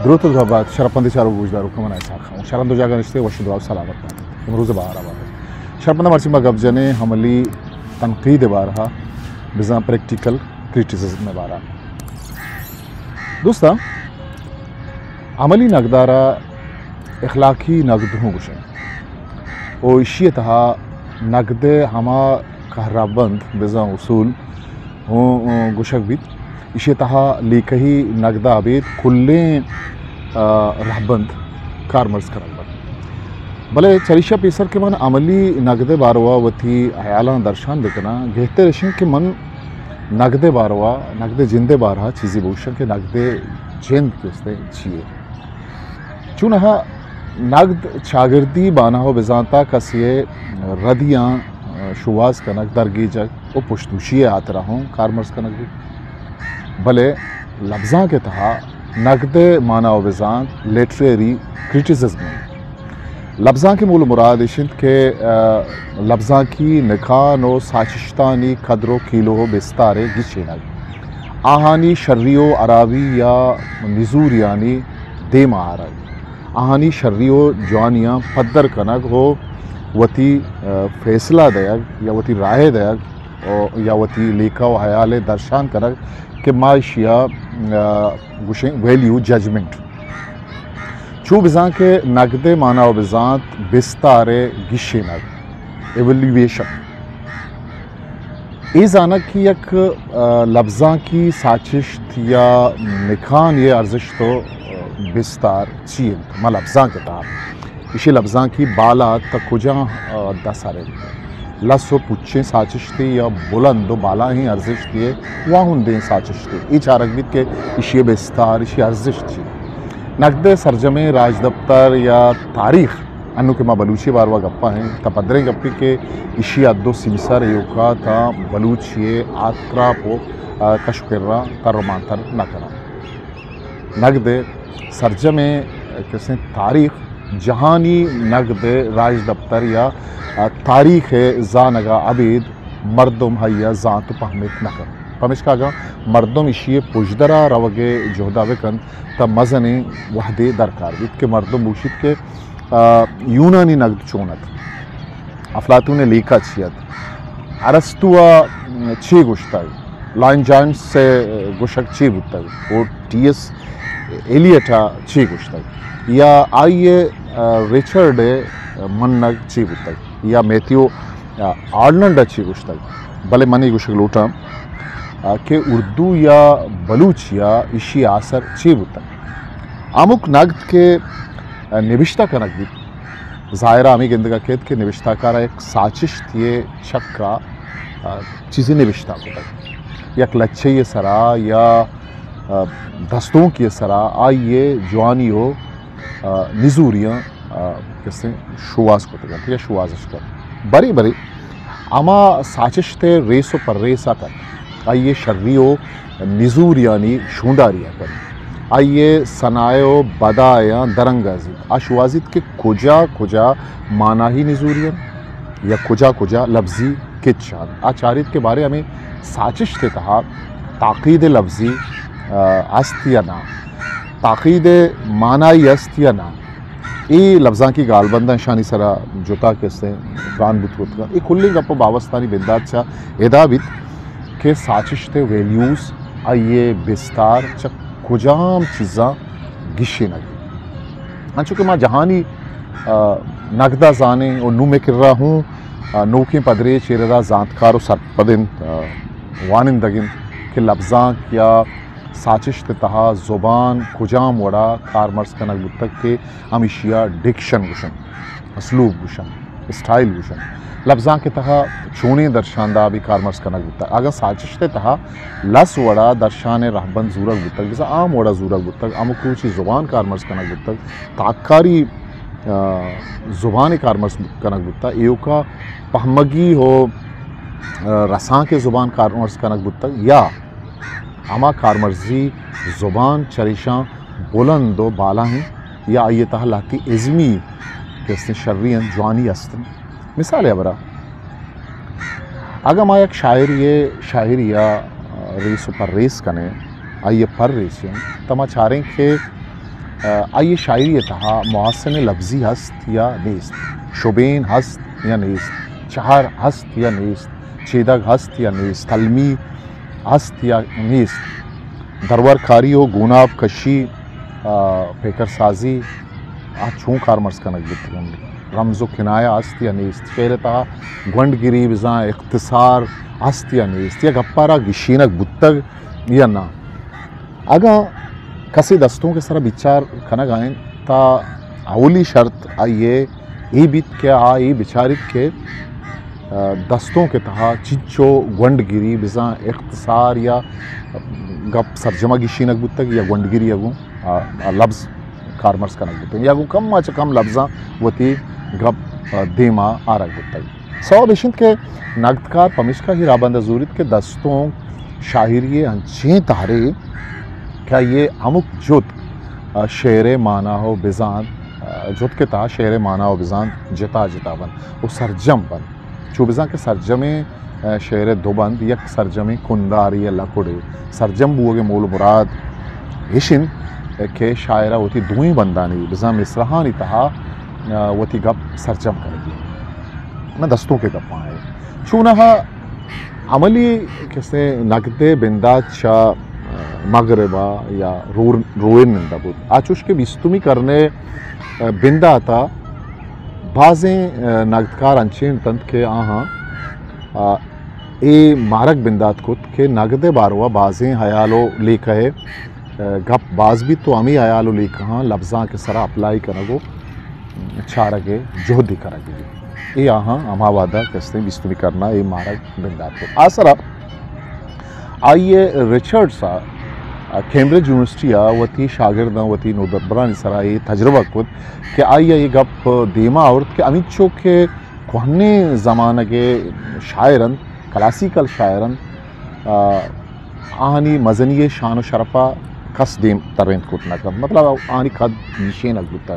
درود و شرپنده چارو گوشدارو کمان ایسا خواهم شرم دو جاگا نشته و شدو سلامت باتد امروز بار آباد شرپنده مرچی ما گبجنے حملی تنقید بارها بزن پریکٹیکل کریٹیسزم بارها دوستا عملی نقدارا اخلاقی نقد ہوں گوشن او اشیتها نقد ہما کہرابند بزن اصول ہوں گوشک بیت اشیتها لیکہی نقدہ بیت کلیں رہبند کارمرز کرن بند بلے چریشہ پیسر کے من عملی نقد باروا وتی حیالان درشان بکنا گہتے رشن کہ من نقد باروا نقد جند بارہا چیزی بوشن کہ نقد جند کستے چیئے چونہا نقد چاگردی بانا ہو بزانتا کسیے ردیاں شواز کنک درگی جگ او پشتوشی آترا ہوں کارمرز کنک بھی بلے لفظاں کے تہا نقد مانا و بزانت لیٹریری کریٹیسزم لفظاں کے مول مراد اشند کے لفظاں کی نکان و ساچشتانی قدر و کیلو و بستارے گچے نگ آہانی شریو عرابی یا نزوریانی دیم آرائی آہانی شریو جوانیاں پدر کنگ ہو وتی فیصلہ دیگ یا وتی رائے دیگ یا وتی لیکا و حیال درشان کنگ کہ معاشیہ گوشیں ویلیو ججمنٹ چو بزان کے نقد مانا و بزانت بستارے گشے نگ ایولیویشن ای زانک کی یک لفظاں کی ساچشت یا نکان یہ ارزش تو بستار چیئے ما لفظاں کے تحت اسی لفظاں کی بالا تا کجاں دسارے لس و پچھیں ساچشتی یا بلند و بالا ہی ارزش دیئے واہن دیں ساچشتی ای چارک بیت کہ اسی بستار اسی ارزش چی نقد سرجمے راج دفتر یا تاریخ انو کے ماں بلوچی باروا گپا ہیں تا پدریں گپی کہ اسی ادو سیسر ایوکا تا بلوچی آترا پو کشو کر رہا تا رومانتر نہ کرا نقد سرجمے کسے تاریخ جہانی نقد راج دفتر یا تاریخ زانگا عبید مردم ہیا زانتو پہمیت نہ کر پہمش کہا مردم اشیے پجدرا روگے جہدہ وکن تا مزن وحدے درکار بیت کہ مردم بوشید کے یونانی نقد چونت افلاطون لیکا چیت ارسطوہ چھ گوشتاگ لائن جائنس سے گوشک چھ بودتاگ اور ٹی ایس ایلیٹا چھ گوشتاگ یا آئیے ریچرڈ منگ چی بودتاگ یا میتھیو آرنلڈ چی گوشتاگ بلے منی گوشک لوٹا کہ اردو یا بلوچ یا اشی آثر چی بودتاگ آمک نقد کے نوشتہ کنک بیت ظاہرہ ہمیں گندگا کہت کہ نوشتہ کارا ایک ساچش تیے شکا چیزیں نوشتہ بودتاگ یک لچھے سرا یا دستوں کی سرا آئیے جوانی ہو نزوریاں کسے شواز کو تگا یا شوازش کر بری بری اما ساچشتے ریسو پر ریسا کر آئیے شریو نزوریانی شونداریاں کر آئیے سنائیو بدایاں درنگازید آشوازید کے کجا کجا مانا ہی نزوریاں یا کجا کجا لفظی کچھان آچارید کے بارے ہمیں ساچشتے تہا تاقید لفظی است یا نا تاقید معنی است یا نا ای لفظاں کی گال بندہ شانی سرا جوتا کسے فران بوت ہوتا ای کھلی گپا باوستانی بندات چا ادا بیت کہ ساچشتے ویلیوز آئیے بستار چا کجام چیزاں گشے نگی انچو کہ ماں جہانی نقدہ زانے اور نو میں کر رہا ہوں نوکیں پدرے چیردہ زانتکار و سرپدن وانندگن کہ لفظاں کیا ساچشت تہا زبان کجام وڑا کارمرز کنک بودتک کہ ہمیشیا ڈکشن گوشن اسلوب گوشن اسٹائل گوشن لفظاں کے تہا چونے درشاندہ بھی کارمرز کنک بودتک اگر ساچشت تہا لس وڑا درشان رہبند زورک بودتک جیسا عام وڑا زورک بودتک عام کوچی زبان کارمرز کنک بودتک تاکاری زبان کارمرز کنک بودتک ایوکا پہمگی ہو رساں کے زبان کارمرز کنک بودتک یا اما کارمرزی زبان چریشاں بلند و بالا ہیں یا آئیے تہا لاتی ازمی کسے شرین جوانی استن مثال ہے برا اگر ما یک شاعری یا ریس پر ریس کنے آئیے پر ریس ہیں تو ما چاریں کہ آئی شاعری تہا محسن لفظی ہست یا نیست، شبین ہست یا نیست، چہر ہست یا نیست، چیدگ ہست یا نیست، تلمی ہست یا نیست، درور کاری و گوناب کشی پیکر سازی چون کار مرز کنک بتگن، رمز و کنایہ ہست یا نیست، شعر تہا گونڈ گری بزاں اختصار ہست یا نیست، یا گپارا گشینک بتگ یا نا۔ اگا کسی دستوں کے سرا بچار کنگ آئیں تا اولی شرط آئیے ای بیت کے آئی بچارک کے دستوں کے تہا چچو گونڈ گری بزاں اختصار یا گپ سرجمہ گشینک بتگ یا گونڈ گری اگوں لفظ کارمرز کنک بتگ یا اگوں کم آچا کم لفظاں وتی گپ دیما آرک بتگ۔ سو بشند کے نقدکار پمشکا ہی رابندہ زورید کے دستوں شاعری ہنچیں تہرے کیا یہ ہمک جت شعر معنی ہو بزان جت کے تہا شعر معنی ہو بزان جتا جتا بن وہ سرجم بن چو بزان کے سرجمے شعر دو بند یک سرجمے کنداری لکڑے سرجم بوگے مول مراد ہشن کہ شاعرہ ہوتی دوئیں بندانی بزان مصرحانی تہا وتی گپ سرجم کرگی میں دستوں کے گپ آئے چونہا عملی کسے نقد بندات شاہ مغربہ یا روئن نندہ بود آچوش کے بیستمی کرنے بندہ آتا بعضیں نقدکار انچین تند کے آہاں اے مارک بندات کت کہ نقد باروا بعضیں حیالو لے کہے گپ باز بھی تو ہمیں حیالو لے کہاں لفظاں کے سرا اپلائی کرنگو چارگے جہدی کرنگے اے آہاں ہما وعدہ کستے بیستمی کرنا اے مارک بندات کت آسرا آئیے ریچرڈ سا کیمبرج یونیورسٹی وتی شاگرداں وتی نودربرانی سرائی تجربہ کت کہ آئیے یہ گپ دیما عورت کہ امیچو کے کوہنے زمانہ کے شاعرن کلاسیکل شاعرن آہنی مزنی شان و شرفہ کس دیم ترین کت نہ کر مطلب آہنی کھد نشین اگتا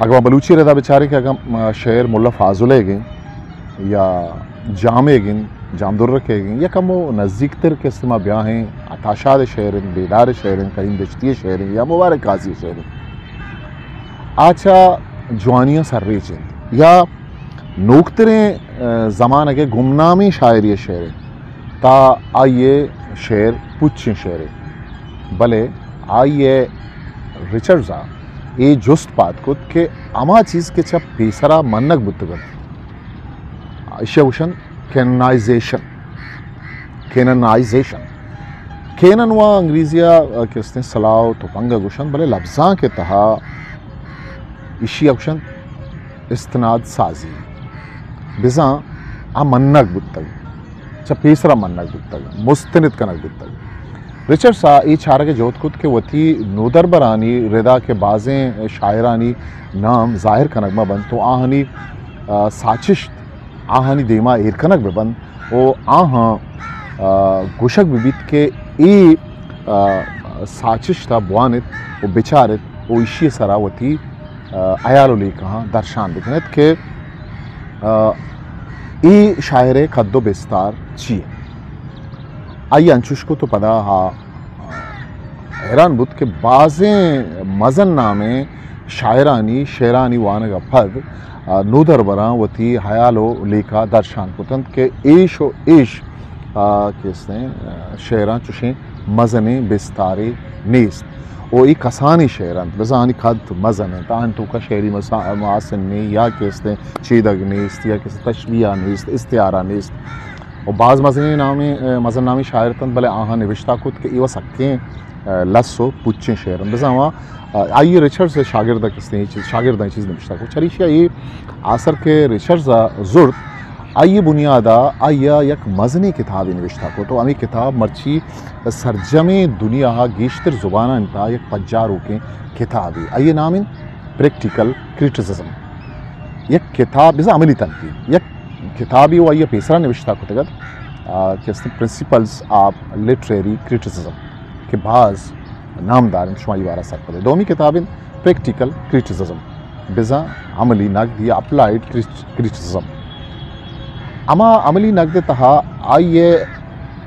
اگر بلوچی رہتا بیچارے کہ اگر شعر ملا فاضلے گئیں یا جامع گئیں جام در رکھے گئیں یا کم وہ نزدیک تر کے استعمال بیاں ہیں اتاشاد شعرن بیدار شعرن کریم دشتی شعرن یا مبارک قاضی شعرن آچا جوانیاں سر ریچیں یا نوکتریں زمانہ کے گمنامی شاعری شعرن تا آئیے شعر پچھیں شعریں بلے آئیے ریچرڈزا یہ جست پات کت کہ اما چیز کے چپ پیسرا منک بتگت اشیوشن کیننائزیشن کینن و انگریزیہ کس نے سلاو تو پنگا گوشن بلے لفظاں کے تہا اشی اوشن استناد سازی بزاں منک بتگ چا پیسرا منک بتگ مستند کنک بتگ ریچرڈ سا ای چارہ کے جوت کت کہ وتی نودربرانی ردا کے بعضیں شاعرانی نام ظاہر کنک ما بند تو آہنی ساچشت آہنی دیما ایرکنک ببند او آہاں گوشک ببیت کے ای ساچشتا بوانت و بچارت او اشی سراوتی ایالو لی کہاں درشان بکنت کہ ای شاعر قد و بستار چیئے آئی انچوش کو تو پدا حیران بود کہ بعضیں مزن نامے شاعرانی شعرانی وانگا پد نودربران وتی حیالو لیکا درشان کتند کہ ایش و ایش کس نے شعران چوشیں مزن بستاری نیست او ای کسانی شعران بزانی کد مزن تاہن تو کا شعری معاسن نہیں یا کس نے چیدگ نیست یا کس تشبیہ نیست استعارہ نیست اور بعض مزن نامی شاعرتن بلے آہاں نوشتہ کت کہ ایوہ سکیں لسو پچھیں شعرن بزاں آئیے ریچرڈ سے شاگردہ کس نے شاگردہ چیز نوشتہ کو چریشیا یہ آثر کے ریچرڈ زورت آئیے بنیادہ آئیہ یک مزنی کتابی نوشتہ کو تو امی کتاب مرچی سرجمی دنیا گیشتر زبانہ انتا یک پجاروں کے کتابی آئیے نامن پریکٹیکل کریٹیسزم یک کتاب بزا عملی تنقید یک کتابی و آئیے پیسرا نوشتہ کو تگت کس نے پرنسپلز آف لٹریری کریٹیسزم کے بعض نامدار شمائی بارہ سر پدے دومی کتابیں پریکٹیکل کریٹیسزم بزا عملی نقد یا اپلائیڈ کریٹیسزم اما عملی نقد تہا آئیے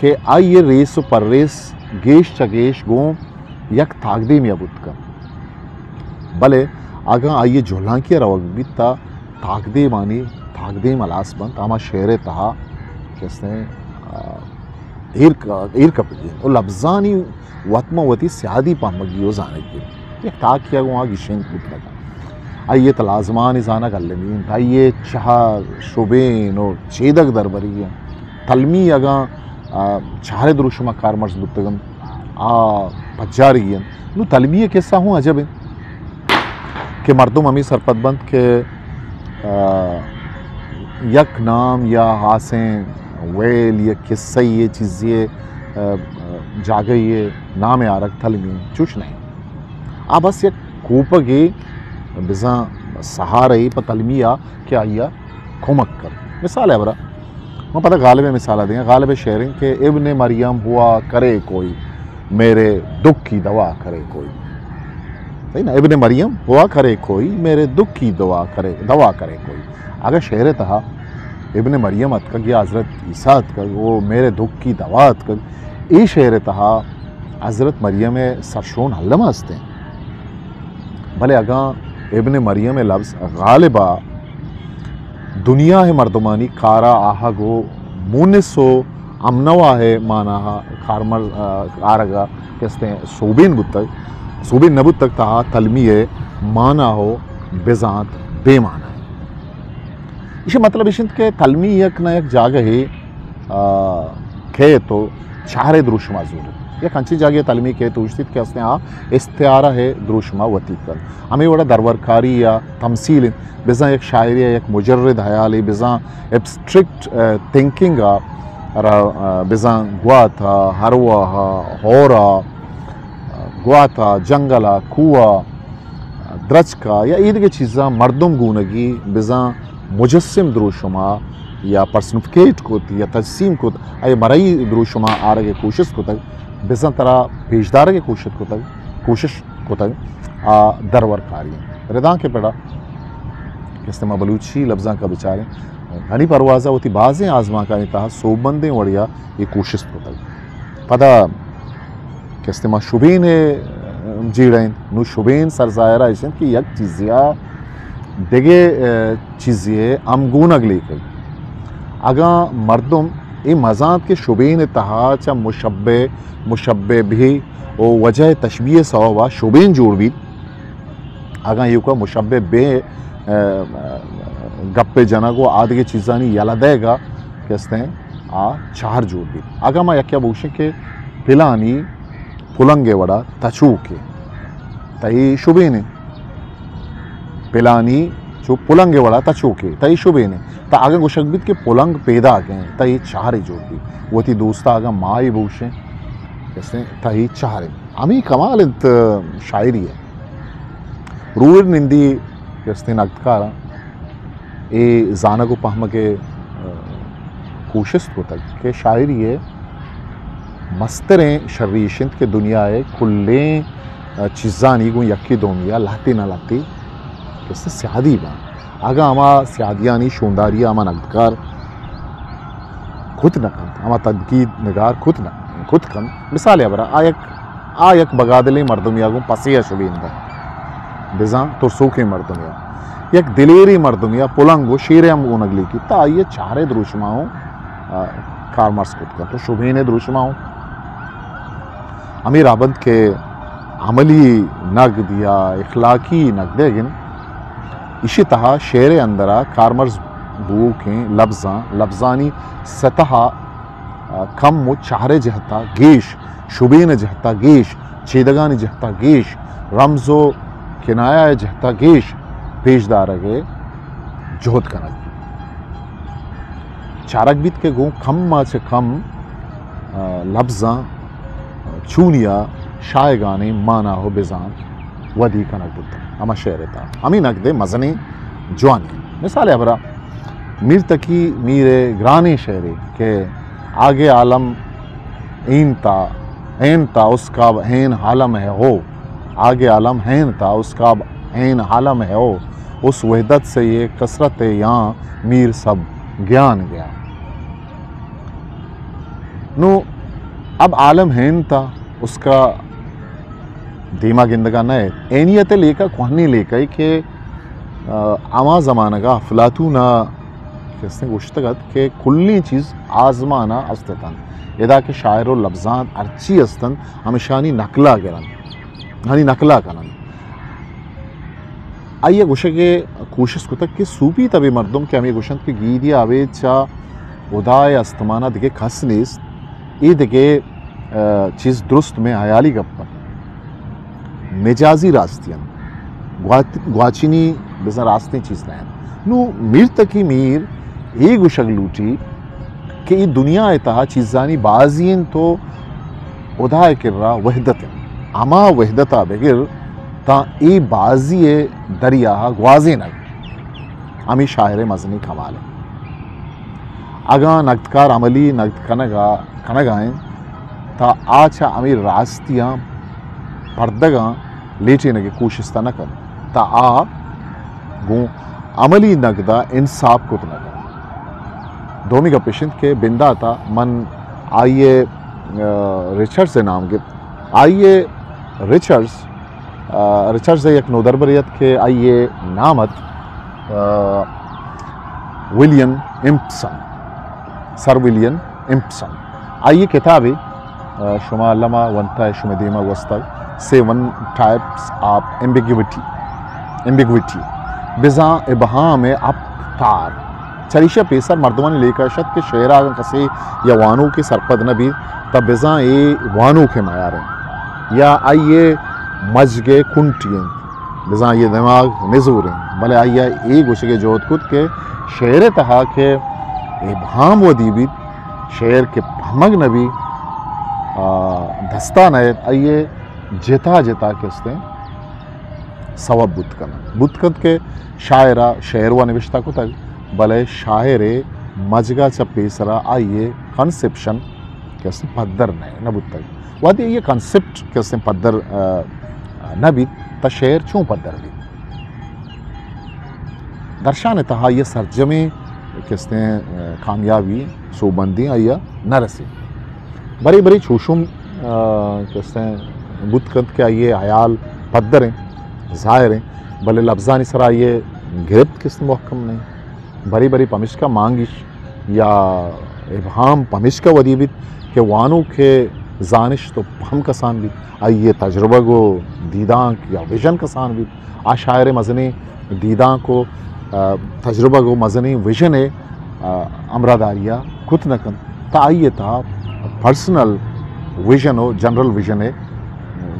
که آیه ریس و پرریس گیش چگیش گوم یک تاگدیم یا بود کن بله اگر آیه جولان کی روگ بیت تا تاگدیمانی تاگدیم الاس بند اما شعر تها کس نے ایر کپگی اور لبزانی وطمہ وطی سیادی پامگی و زانے کی یک تاگ کیا گو آگی شنک بود لگا آئیے تلازمان زانا گلمین آئیے چہار شبین و چیدک دربری ہیں تلمی اگا چہارے دروشمہ کارمرز بودتگن پجاری ہیں نو تلمی کیسا ہوں عجب ہیں کہ مردم ہمیں سرپت بند کہ یک نام یا حاسیں ویل یا قصہ یہ چیز یہ جاگے یہ نام آرک تلمی چوش نہیں بس یک کوپگی بزاں سہارئی پا تلمیہ کیا آئیا کھمک کر مثال ہے برا میں پتہ غالب مثالہ دیں غالب شعریں کہ ابن مریم ہوا کرے کوئی میرے دکھ کی دوا کرے کوئی صحیح نا ابن مریم ہوا کرے کوئی میرے دکھ کی دوا کرے کوئی اگر شعر تہا ابن مریم اتکگ یا حضرت عیسیٰ اتکگ وہ میرے دکھ کی دوا اتکگ ای شعر تہا حضرت مریم سرشون حلمہ ہستے ہیں بھلے اگاں ابن مریم لفظ غالبا دنیا ہے مردمانی کارا آہا گو مونسو امنوا ہے مانا کارمر آرگا کہتے ہیں صوبین نبوت تک تہا تلمی مانا ہو بزانت بے مانا ہے اسی مطلب اشنت کہ تلمی یک نہ یک جاگہ ہے کھے تو چہرے دروشمہ زور یک ہنچی جاگہ تلمی کے تو اشتید کہ اس نے استعارہ ہے دروشمہ وطیق کر ہمیں وڑا درورکاری یا تمثیل بزاں ایک شاعری یا ایک مجرد حیالی بزاں ایبسٹرکٹ تھنکنگ بزاں گواتا ہروا ہورا گواتا جنگلا کوا درچکا یا عید کے چیزاں مردم گونگی بزاں مجسم دروشمہ یا پرسنفکیٹ کو یا تجسیم کو اے مرائی دروشمہ آرگے کوشش کو تک بزاں طرح پیشدار کے کوشش کو تک درور کاری ہیں ردان کے پڑا استعمال بلوچی لفظاں کا بچارے گھنی پروازہ ہوتی بازیں آزماں کا انتہا سوبندیں وڑیا یہ کوشش کو تک پدا کہ استعمال شبین جیڑیں نو شبین سرزائرہ ایسن کی یک چیزیا دیگے چیزیے امگونگ لے کر اگاں مردم ای مزاد کے شبین اتحاد چا مشبہ بھی او وجہ تشبیہ سوا شبین جوڑ بھی اگاں یہ کو مشبہ بے گپے جنگو آدھے چیزانی یلا دے گا کہتے ہیں چار جوڑ بھی اگاں میں یکیا بوشے کہ پلانی پلنگے وڑا تچو کے تئی شبین پلانی جو پلنگ وڑا تا چوکے تئی شبے نے تا آگا گوشک بیت کہ پلنگ پیدا گئے تئی چارے جوڑ دی وہ تی دوستا آگا مائی بوشیں کہتے ہیں تئی چارے ہمیں کمال انت شاعری ہے رویر نندی کہتے ہیں نقدکارا اے زانا کو پہم کے کوشش کو تک کہ شاعری ہے مستریں شریشنت کے دنیا ہے کلیں چیزانی گو یکی دومیا لاتی نہ لاتی کہتے ہیں سیادی با آگا ہما سیادیانی شونداری ہما نقدکار خود نہ کن ہما تدقید نگار خود کن مثال ہے برا آیک بگادلی مردمیا گو پسیہ شبین دا بزاں ترسوکی مردمیا یک دلیری مردمیا پلنگو شیر ہم گو نگلی کی تا آئیے چارے دروشماؤں کارمرس خود کن تو شبین دروشماؤں ہمیں رابند کے عملی نقد یا اخلاقی نقد گن اسی طرح شعر اندرا کارمرز بو کے لفظانی سطح کم و چہرے جہتا گیش شبین جہتا گیش چیدگانی جہتا گیش رمز و کنایا جہتا گیش پیش دارگے جہد کنگ چارک بیت کے گو کم ما چھ کم لفظاں چونیا شائگانی مانا ہو بزان ودی کا نقد اما شعر تا ہمیں نقد مزنی جوانی مثال ہے برا میر تکی میرے گرانے شعری کہ آگے عالم این تا اس کا این عالم ہے ہو آگے عالم این تا اس کا این عالم ہے ہو اس وحدت سے یہ کثرت یہاں میر سب گیان گیا نو اب عالم ہین تا اس کا دیما گندگا نئے اینیت لے کا کوہنی لے کا کہ اما زمانہ کا افلاطونہ کہتے ہیں گوشتگت کہ کلی چیز آزمانا استتن ادا کہ شاعر و لفظان ارچی استن ہمیشانی نقلا کرن ہنی نقلا کرن آئیے گوشہ کے کوشش کو تک کہ سوپی تبھی مردم کہ ہمیں گوشند کے گیدی آوے چا ادائے استمانہ دکے کھس نیست ای دکے چیز درست میں حیالی گپن مجازی راستین گواچینی بزن راستے چیز نائن نو میر تکی میر ای گوشگ لوٹی کہ ای دنیا اتہا چیزانی بازین تو ادائے کر رہا وحدت اما وحدتا بگر تا ای بازی دریا گوازی نگ امی شاعر مزنی کمال اگا نگتکار عملی نگت کنگائیں تا آچا امی راستیاں پردگاں لیٹے نگے کوششتا نکن تا آ گوں عملی نگدا انصاف کت نگا دومی کا پیشنٹ کے بندہ تا من آئیے ریچرڈ سے نام گے آئیے ریچرڈ سے یک نودربریت کے آئیے نامت ولیم امپسن سر ولیم امپسن آئیے کتابی شما لما ونتا شما دیما وسطر 7 types of ambiguity بزاں ابہام ابتار چریشہ پیسر مردمان لے کر شد کے شعر آگا کسی یا وانو کے سرپد نبی تب بزاں اے وانو کے معیار ہیں یا آئیے مجگے کنٹین بزاں یہ دماغ نزور ہیں بلے آئیے اے گوشگے جوت کت کے شعر تہا کے ابہام و دیبید شعر کے پہمگ نبی دستا نیت آئیے جتا جتا کستے سواب بدکن کے شاعرہ شعروا نوشتہ کو تک بلے شاعر مجگا چا پیسرا آئیے کنسپشن کستے پدر نئے نبود تک وادی یہ کنسپٹ کستے پدر نبید تا شعر چون پدر بھی درشان تہا یہ سرجمے کستے کامیابی سوبندی آئیا نہ رسی بری بری چوشم کستے بدکند کے آئیے حیال پدر ہیں ظاہر ہیں بلے لفظانی سر آئیے گرفت کستے محکم نہیں بری بری پمشکا مانگش یا ابہام پمشکا ودیبت کہ وانو کے زانش تو ہم کسان بھی آئیے تجربہ کو دیداں یا ویژن کسان بھی آ شاعر مزنی دیداں کو تجربہ کو مزنی ویژن امراداریہ کت نکن تا آئیے تا پرسنل ویژن ہو جنرل ویژن ہے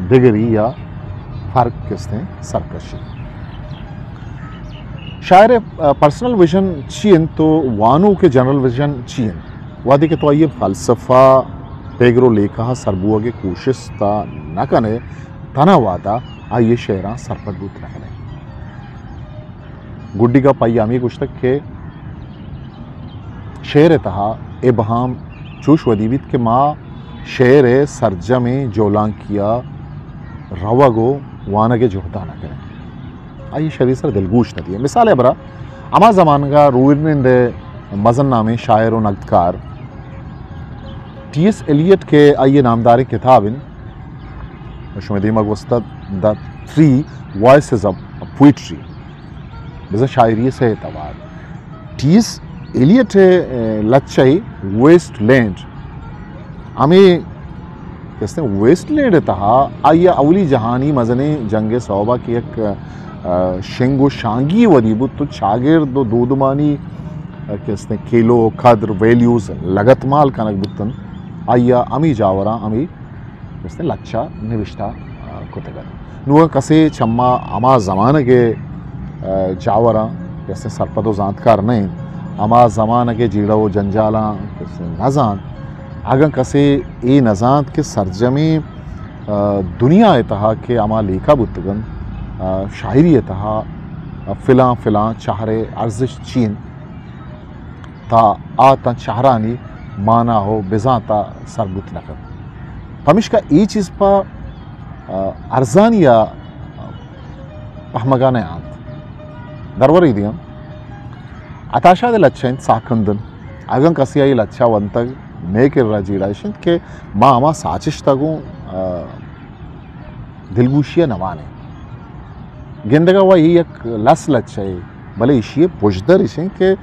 ڈگری یا فرق کستے ہیں سرکشی شاعر پرسنل ویژن چین تو وانو کے جنرل ویژن چین وادی کے تو آئیے فلسفہ پیگرو لیکھا سربوہ کے کوشش تا نہ کنے تنا وادا آئیے شعران سرپد بوت نہ کنے گڈی کا پائی آمی کچھ تک کہ شعر تہا ابہام چوش ودیبیت کے ماں شعر سرجم جولان کیا روا گو وانا کے جوہتا نہ کریں آئیے شریع سر دلگوش نہ دیئے مثال ہے برا اما زمان کا روئرنند مزن نامی شاعر و نقدکار ٹی ایس ایلیٹ کے آئیے نامداری کتاب شمیدیمہ گوستد دا 3 voices of poetry بزن شاعری سے اعتبار ٹی ایس ایلیٹ لچائی ویسٹ لینڈ ہمیں کہتے ہیں ویسٹ لینڈ تہا آئیے اولی جہانی مزنی جنگ صوبہ کی ایک شنگو شانگی ودیبو تو چاگر دو دودمانی کہتے ہیں کیلو قدر ویلیوز لگت مال کنک بتن آئیا امی جاورا امی کہتے ہیں لچا نوشتہ کتگر نوہ کسے چما اما زمانہ کے جاورا کہتے ہیں سرپد و زانتکار نہیں اما زمانہ کے جیڑا و جنجالا کہتے ہیں نزان اگر کسے اے نزانت کے سرجمی دنیا اتہا کے اما لیکھا بتگن شاعری اتہا فلاں فلاں چہرے ارزش چین تا آتا چہرانی مانا ہو بزانتا سربت نکن پمیش کا ای چیز پا ارزانی یا پہمگانے آنت دروری دیم اتاشا دے لچھا انت ساکندن اگر کسی آئی لچھا ونتگ میک الرجی رائشن کہ ما اما ساچش تگوں دلگوشیہ نوانے گندگا و یہ یک لس لچے بلے اشیے پجدر اشیں کہ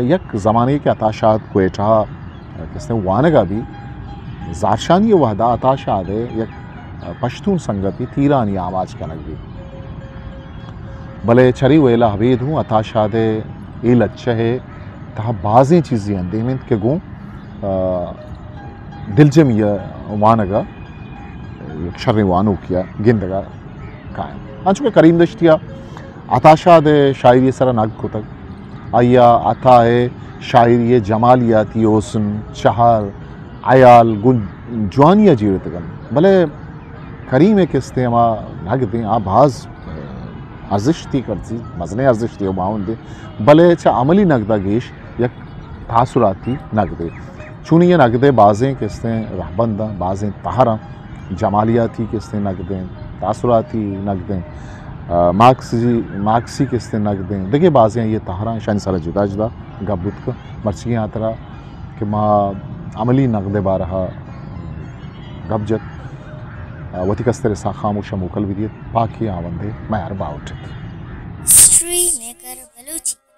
یک زمانے کے اتاشات کوئٹہ کس نے وانگا بھی زارشانی وحدہ اتاشات ہے یک پشتون سنگتی تیرانی آواز کنک بھی بلے چری ویلا حوید ہوں اتاشات اے لچہ ہے تہا بعضیں چیزیں اندیمنت کے گوں دلجم یہ وانگا یک شر وانو کیا گندگا قائم انچو کہ کریم دشتیا اتاشات شاعری سر نگ کو تک آیا عطا ہے شاعری جمالیاتی حسن چہار عیال جوانیہ جیڑت گن بلے کریم کستے ہما نگ دیں آ بعض ارزشتی کرتی مزنے ارزشتی ہو باؤن دے بلے چا عملی نگ دا گیش یک تاثراتی نگ دے چونی یہ نگ دے بعضیں کستے رہبندہ بعضیں تہرہ جمالیاتی کستے نگ دیں تاثراتی نگ دیں مارکسی کستے نگ دیں دیکھیں بعضیں یہ تہرہ شانی سارا جدا جدا گبت کا مرچی آترا کہ ما عملی نگ دے بارہا گب جت وتی کستر سا خاموش موکل بھی دیت پاکی آوندے میں اربا اٹھت Stream Maker Baluchi